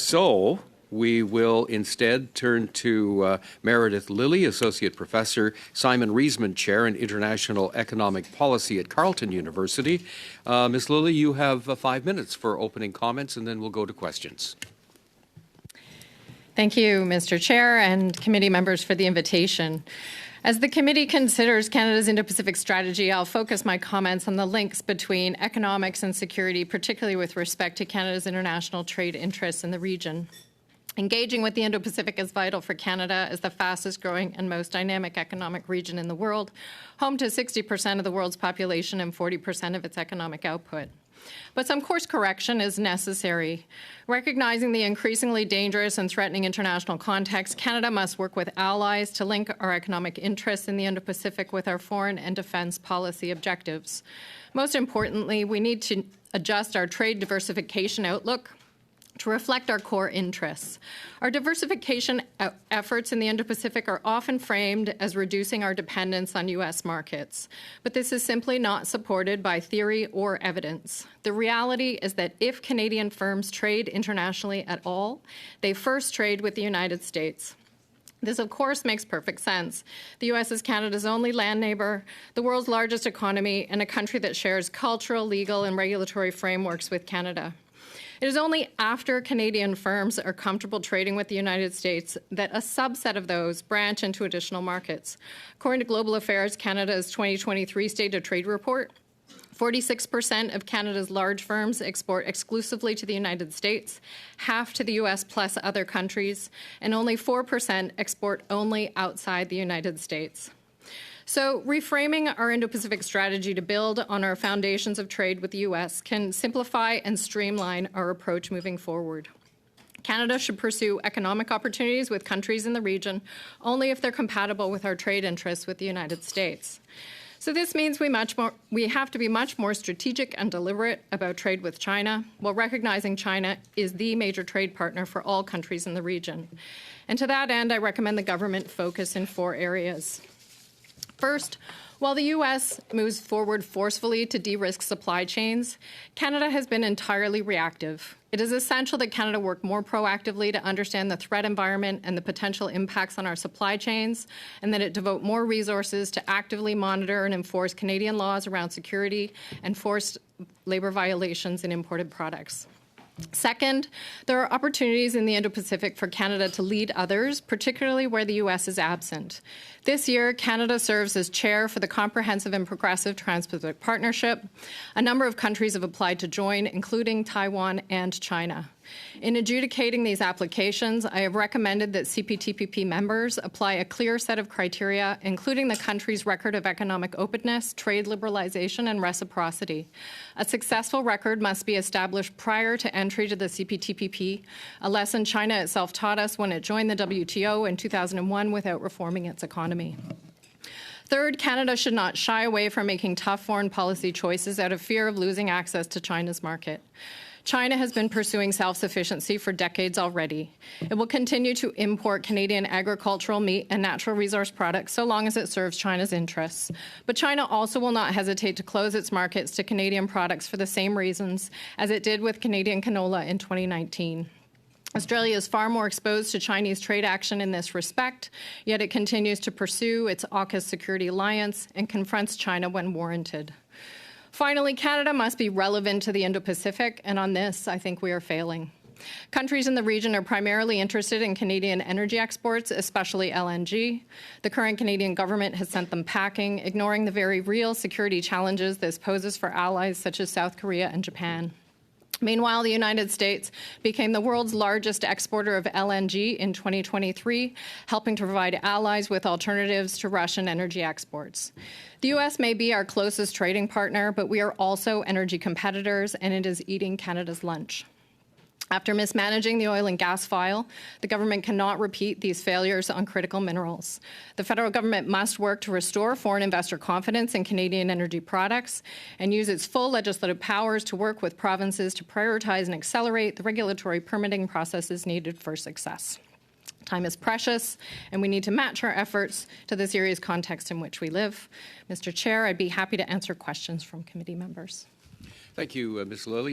So we will instead turn to Meredith Lilly, Associate Professor, Simon Reisman Chair in International Economic Policy at Carleton University. Ms. Lilly, you have 5 minutes for opening comments, and then we'll go to questions. Thank you, Mr. Chair and committee members, for the invitation. As the committee considers Canada's Indo Pacific strategy, I'll focus my comments on the links between economics and security, particularly with respect to Canada's international trade interests in the region. Engaging with the Indo Pacific is vital for Canada as the fastest growing and most dynamic economic region in the world, home to 60% of the world's population and 40% of its economic output. But some course correction is necessary. Recognizing the increasingly dangerous and threatening international context, Canada must work with allies to link our economic interests in the Indo-Pacific with our foreign and defense policy objectives. Most importantly, we need to adjust our trade diversification outlook to reflect our core interests. Our diversification efforts in the Indo-Pacific are often framed as reducing our dependence on U.S. markets, but this is simply not supported by theory or evidence. The reality is that if Canadian firms trade internationally at all, they first trade with the United States. This, of course, makes perfect sense. The U.S. is Canada's only land neighbor, the world's largest economy, and a country that shares cultural, legal, and regulatory frameworks with Canada. It is only after Canadian firms are comfortable trading with the United States that a subset of those branch into additional markets. According to Global Affairs Canada's 2023 State of Trade Report, 46% of Canada's large firms export exclusively to the United States, half to the U.S. plus other countries, and only 4% export only outside the United States. So reframing our Indo-Pacific strategy to build on our foundations of trade with the U.S. can simplify and streamline our approach moving forward. Canada should pursue economic opportunities with countries in the region only if they're compatible with our trade interests with the United States. So this means we have to be much more strategic and deliberate about trade with China, while recognizing China is the major trade partner for all countries in the region. And to that end, I recommend the government focus in 4 areas. First, while the U.S. moves forward forcefully to de-risk supply chains, Canada has been entirely reactive. It is essential that Canada work more proactively to understand the threat environment and the potential impacts on our supply chains, and that it devote more resources to actively monitor and enforce Canadian laws around security and forced labor violations in imported products. Second, there are opportunities in the Indo-Pacific for Canada to lead others, particularly where the U.S. is absent. This year, Canada serves as chair for the Comprehensive and Progressive Trans-Pacific Partnership. A number of countries have applied to join, including Taiwan and China. In adjudicating these applications, I have recommended that CPTPP members apply a clear set of criteria, including the country's record of economic openness, trade liberalization, and reciprocity. A successful record must be established prior to entry to the CPTPP, a lesson China itself taught us when it joined the WTO in 2001 without reforming its economy. Third, Canada should not shy away from making tough foreign policy choices out of fear of losing access to China's market. China has been pursuing self-sufficiency for decades already. It will continue to import Canadian agricultural, meat, and natural resource products so long as it serves China's interests. But China also will not hesitate to close its markets to Canadian products for the same reasons as it did with Canadian canola in 2019. Australia is far more exposed to Chinese trade action in this respect, yet it continues to pursue its AUKUS security alliance and confronts China when warranted. Finally, Canada must be relevant to the Indo-Pacific, and on this, I think we are failing. Countries in the region are primarily interested in Canadian energy exports, especially LNG. The current Canadian government has sent them packing, ignoring the very real security challenges this poses for allies such as South Korea and Japan. Meanwhile, the United States became the world's largest exporter of LNG in 2023, helping to provide allies with alternatives to Russian energy exports. The U.S. may be our closest trading partner, but we are also energy competitors, and it is eating Canada's lunch. After mismanaging the oil and gas file, the government cannot repeat these failures on critical minerals. The federal government must work to restore foreign investor confidence in Canadian energy products and use its full legislative powers to work with provinces to prioritize and accelerate the regulatory permitting processes needed for success. Time is precious, and we need to match our efforts to the serious context in which we live. Mr. Chair, I'd be happy to answer questions from committee members. Thank you, Ms. Lilly.